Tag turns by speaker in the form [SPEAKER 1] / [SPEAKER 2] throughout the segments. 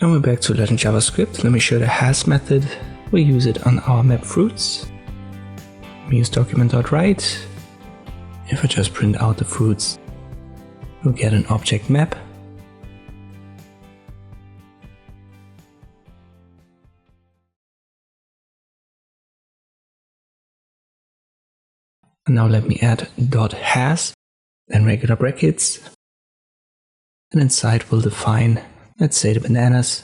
[SPEAKER 1] And we're back to learning JavaScript. Let me show the has method. We use it on our map fruits. We use document.write. If I just print out the fruits, we'll get an object map. And now let me add .has, then regular brackets. And inside we'll define, let's say, the bananas.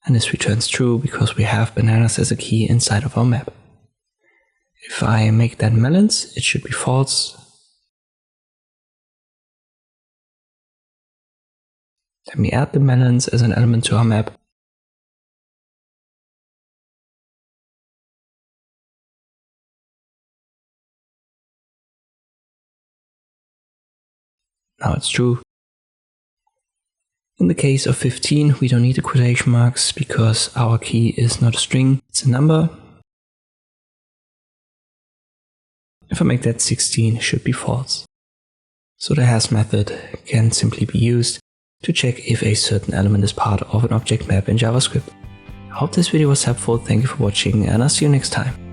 [SPEAKER 1] And this returns true because we have bananas as a key inside of our map. If I make that melons, it should be false. Let me add the melons as an element to our map. Now it's true. In the case of 15, we don't need the quotation marks because our key is not a string, it's a number. If I make that 16, it should be false. So the has method can simply be used to check if a certain element is part of an object map in JavaScript. I hope this video was helpful, thank you for watching, and I'll see you next time.